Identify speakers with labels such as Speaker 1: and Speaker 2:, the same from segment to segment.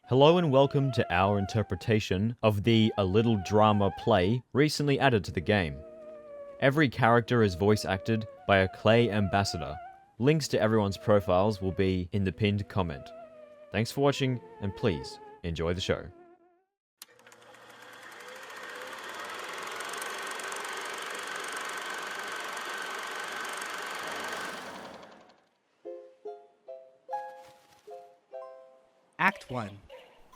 Speaker 1: Hello and welcome to our interpretation of the A Little Drama play recently added to the game. Every character is voice acted by a Klei Ambassador. Links to everyone's profiles will be in the pinned comment. Thanks for watching and please enjoy the show.
Speaker 2: Act 1.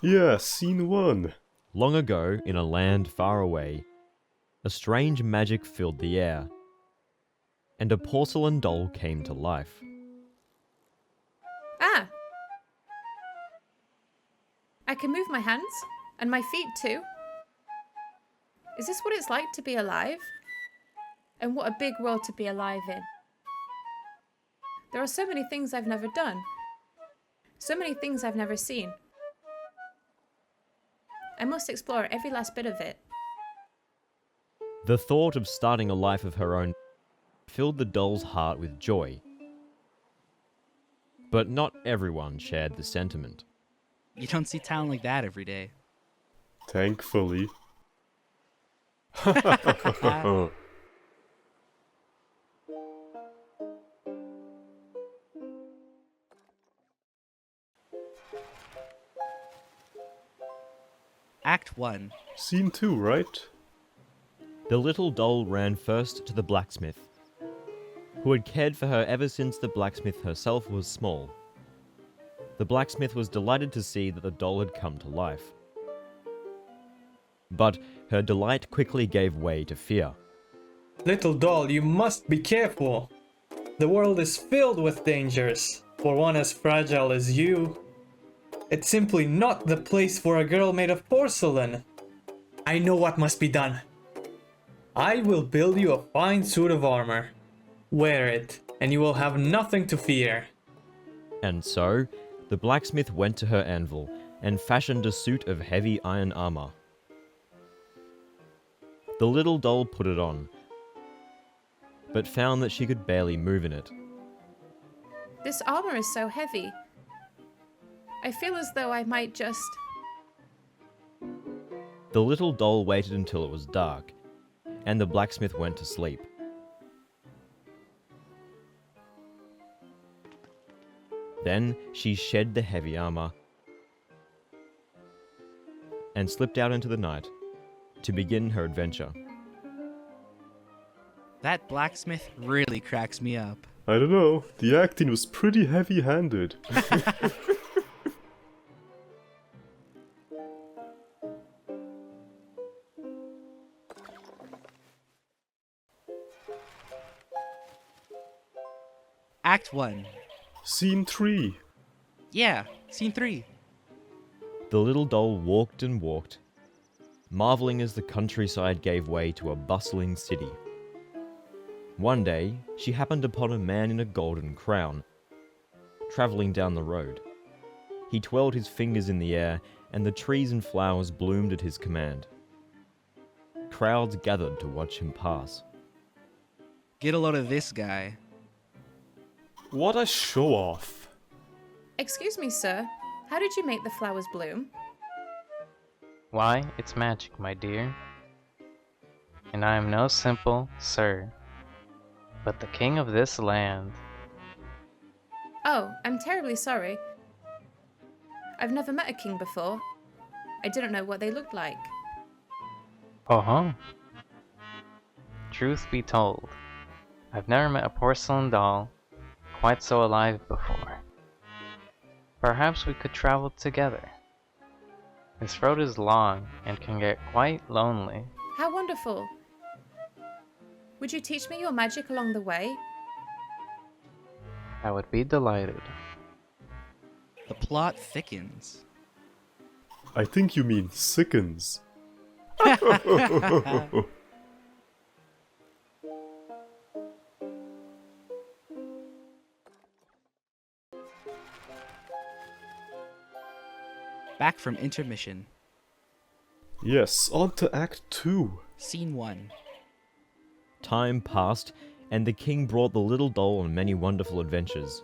Speaker 3: Yeah, scene 1.
Speaker 1: Long ago, in a land far away, a strange magic filled the air, and a porcelain doll came to life.
Speaker 4: Ah! I can move my hands, and my feet too. Is this what it's like to be alive? And what a big world to be alive in. There are so many things I've never done. So many things I've never seen. I must explore every last bit of it.
Speaker 1: The thought of starting a life of her own filled the doll's heart with joy. But not everyone shared the sentiment.
Speaker 2: You don't see talent like that every day.
Speaker 3: Thankfully.
Speaker 2: Act 1.
Speaker 3: Scene 2, right?
Speaker 1: The little doll ran first to the blacksmith, who had cared for her ever since the blacksmith herself was small. The blacksmith was delighted to see that the doll had come to life. But her delight quickly gave way to fear.
Speaker 5: Little doll, you must be careful. The world is filled with dangers. For one as fragile as you, it's simply not the place for a girl made of porcelain. I know what must be done. I will build you a fine suit of armor. Wear it, and you will have nothing to fear.
Speaker 1: And so, the blacksmith went to her anvil and fashioned a suit of heavy iron armor. The little doll put it on, but found that she could barely move in it.
Speaker 4: This armor is so heavy. I feel as though I might just...
Speaker 1: The little doll waited until it was dark, and the blacksmith went to sleep. Then she shed the heavy armor and slipped out into the night to begin her adventure.
Speaker 2: That blacksmith really cracks me up.
Speaker 3: I don't know, the acting was pretty heavy-handed.
Speaker 2: Act 1.
Speaker 3: Scene 3.
Speaker 2: Yeah, scene 3.
Speaker 1: The little doll walked and walked, marveling as the countryside gave way to a bustling city. One day, she happened upon a man in a golden crown, traveling down the road. He twirled his fingers in the air, and the trees and flowers bloomed at his command. Crowds gathered to watch him pass.
Speaker 2: Get a load of this guy.
Speaker 3: What a show-off.
Speaker 4: Excuse me, sir. How did you make the flowers bloom?
Speaker 6: Why, it's magic, my dear. And I am no simple sir, but the king of this land.
Speaker 4: Oh, I'm terribly sorry. I've never met a king before. I didn't know what they looked like.
Speaker 6: Oh-ho. Truth be told, I've never met a porcelain doll quite so alive before. Perhaps we could travel together. This road is long and can get quite lonely.
Speaker 4: How wonderful. Would you teach me your magic along the way?
Speaker 6: I would be delighted.
Speaker 2: The plot thickens.
Speaker 3: I think you mean sickens.
Speaker 2: Back from intermission.
Speaker 3: Yes, on to Act 2.
Speaker 2: Scene 1.
Speaker 1: Time passed, and the king brought the little doll on many wonderful adventures.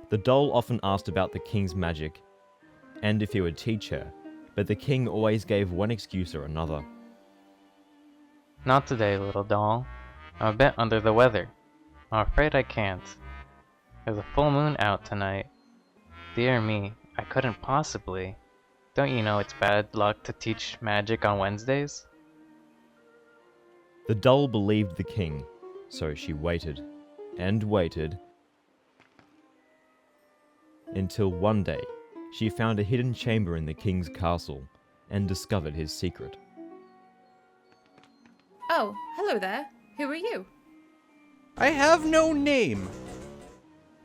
Speaker 1: The doll often asked about the king's magic, and if he would teach her, but the king always gave one excuse or another.
Speaker 6: Not today, little doll. I'm a bit under the weather. I'm afraid I can't. There's a full moon out tonight. Dear me, I couldn't possibly. Don't you know it's bad luck to teach magic on Wednesdays?
Speaker 1: The doll believed the king, so she waited, and waited, until one day she found a hidden chamber in the king's castle and discovered his secret.
Speaker 4: Oh, hello there. Who are you?
Speaker 7: I have no name.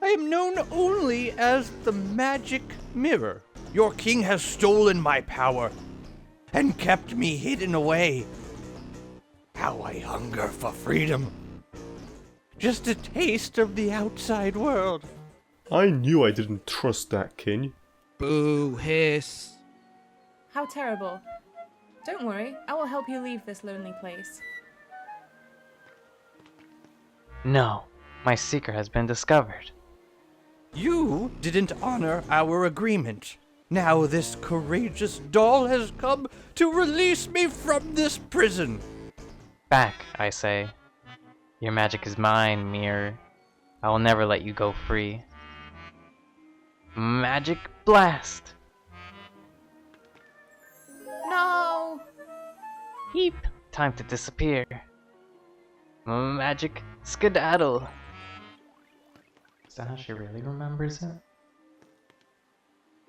Speaker 7: I am known only as the Magic Mirror. Your king has stolen my power and kept me hidden away. How I hunger for freedom. Just a taste of the outside world.
Speaker 3: I knew I didn't trust that king.
Speaker 2: Boo, hiss.
Speaker 4: How terrible. Don't worry, I will help you leave this lonely place.
Speaker 6: No, my secret has been discovered.
Speaker 7: You didn't honor our agreement. Now this courageous doll has come to release me from this prison.
Speaker 6: Back, I say. Your magic is mine, mirror. I will never let you go free. Magic blast!
Speaker 4: No!
Speaker 6: Heap! Time to disappear. Magic skedaddle! Is that how she really remembers it?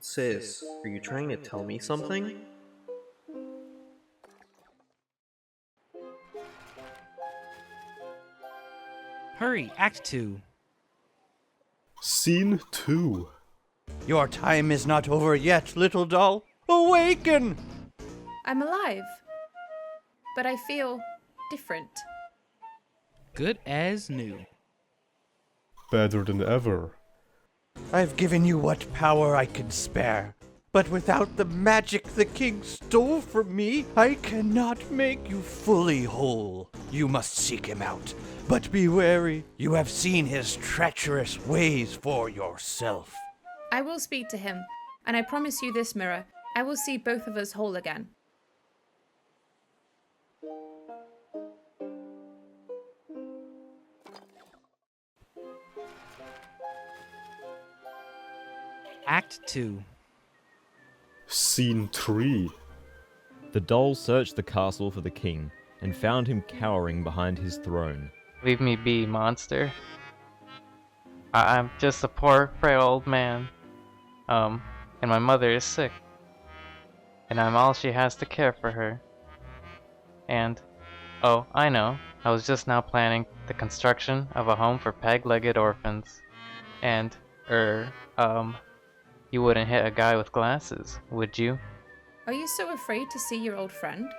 Speaker 8: Sis, are you trying to tell me something?
Speaker 2: Hurry, Act 2.
Speaker 3: Scene 2.
Speaker 7: Your time is not over yet, little doll. Awaken!
Speaker 4: I'm alive. But I feel different.
Speaker 2: Good as new.
Speaker 3: Better than ever.
Speaker 7: I've given you what power I can spare. But without the magic the king stole from me, I cannot make you fully whole. You must seek him out. But be wary. You have seen his treacherous ways for yourself.
Speaker 4: I will speak to him, and I promise you this, Mirror. I will see both of us whole again.
Speaker 2: Act 2.
Speaker 3: Scene 3.
Speaker 1: The doll searched the castle for the king and found him cowering behind his throne.
Speaker 6: Leave me be, monster. I'm just a poor, frail old man. And my mother is sick. And I'm all she has to care for her. And, oh, I know, I was just now planning the construction of a home for peg-legged orphans. And, you wouldn't hit a guy with glasses, would you?
Speaker 4: Are you so afraid to see your old friend?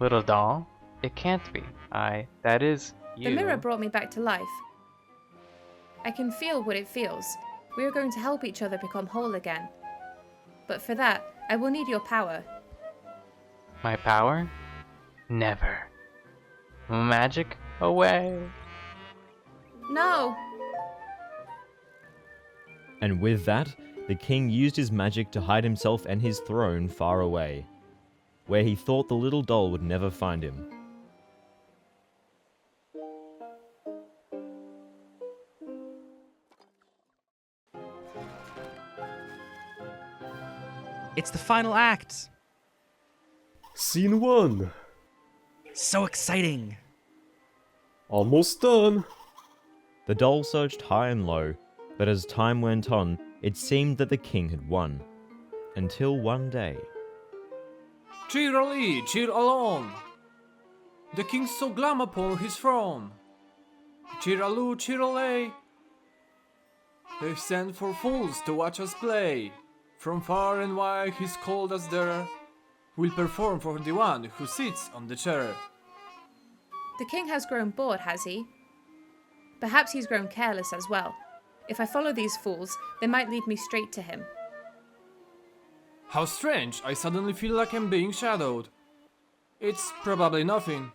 Speaker 6: Little doll? It can't be. That is, you.
Speaker 4: The mirror brought me back to life. I can feel what it feels. We are going to help each other become whole again. But for that, I will need your power.
Speaker 6: My power? Never. Magic? Away.
Speaker 4: No!
Speaker 1: And with that, the king used his magic to hide himself and his throne far away, where he thought the little doll would never find him.
Speaker 2: It's the final act.
Speaker 3: Scene 1.
Speaker 2: So exciting.
Speaker 3: Almost done.
Speaker 1: The doll searched high and low, but as time went on, it seemed that the king had won. Until one day.
Speaker 9: Cheerily, cheer along! The king so glum upon his throne. Cheeraloo, cheeralay! They send for fools to watch us play. From far and wide he's called us there. We'll perform for the one who sits on the chair.
Speaker 4: The king has grown bored, has he? Perhaps he's grown careless as well. If I follow these fools, they might lead me straight to him.
Speaker 9: How strange, I suddenly feel like I'm being shadowed. It's probably nothing.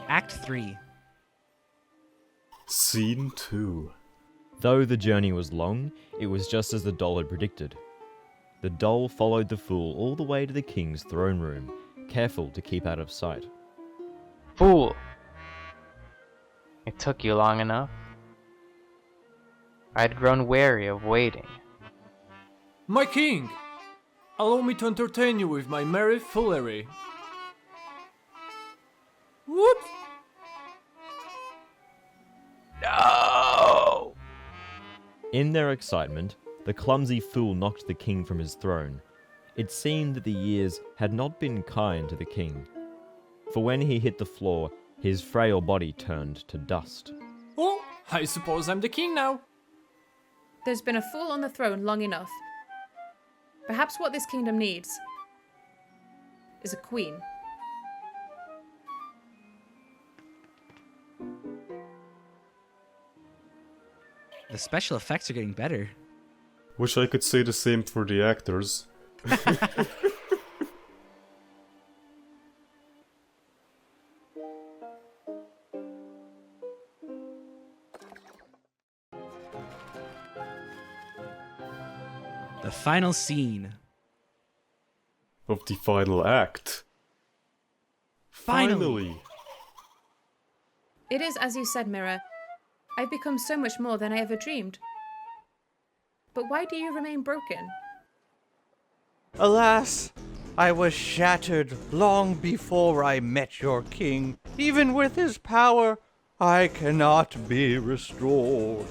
Speaker 2: Act 3.
Speaker 3: Scene 2.
Speaker 1: Though the journey was long, it was just as the doll had predicted. The doll followed the fool all the way to the king's throne room, careful to keep out of sight.
Speaker 6: Fool! It took you long enough. I had grown weary of waiting.
Speaker 9: My king! Allow me to entertain you with my merry foolery. Whoops!
Speaker 6: No!
Speaker 1: In their excitement, the clumsy fool knocked the king from his throne. It seemed that the years had not been kind to the king, for when he hit the floor, his frail body turned to dust.
Speaker 9: Oh, I suppose I'm the king now.
Speaker 4: There's been a fool on the throne long enough. Perhaps what this kingdom needs is a queen.
Speaker 2: The special effects are getting better.
Speaker 3: Wish I could say the same for the actors.
Speaker 2: The final scene.
Speaker 3: Of the final act.
Speaker 2: Finally!
Speaker 4: It is as you said, Mirror. I've become so much more than I ever dreamed. But why do you remain broken?
Speaker 7: Alas, I was shattered long before I met your king. Even with his power, I cannot be restored.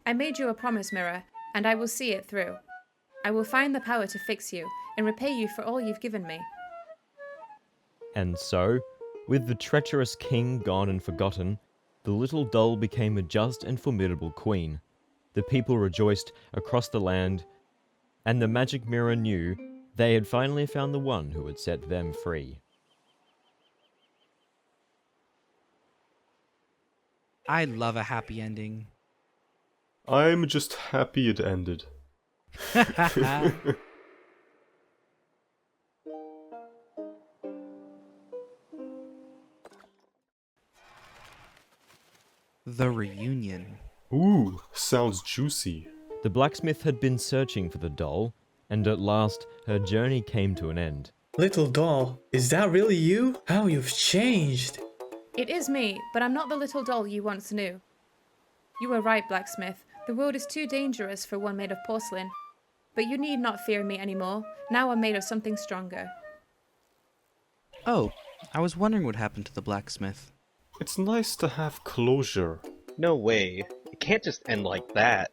Speaker 4: I made you a promise, Mirror, and I will see it through. I will find the power to fix you and repay you for all you've given me.
Speaker 1: And so, with the treacherous king gone and forgotten, the little doll became a just and formidable queen. The people rejoiced across the land, and the magic mirror knew they had finally found the one who would set them free.
Speaker 2: I love a happy ending.
Speaker 3: I'm just happy it ended.
Speaker 2: The reunion.
Speaker 3: Ooh, sounds juicy.
Speaker 1: The blacksmith had been searching for the doll, and at last her journey came to an end.
Speaker 5: Little doll, is that really you? How you've changed.
Speaker 4: It is me, but I'm not the little doll you once knew. You were right, blacksmith. The world is too dangerous for one made of porcelain. But you need not fear me anymore. Now I'm made of something stronger.
Speaker 2: Oh, I was wondering what happened to the blacksmith.
Speaker 3: It's nice to have closure.
Speaker 8: No way. It can't just end like that.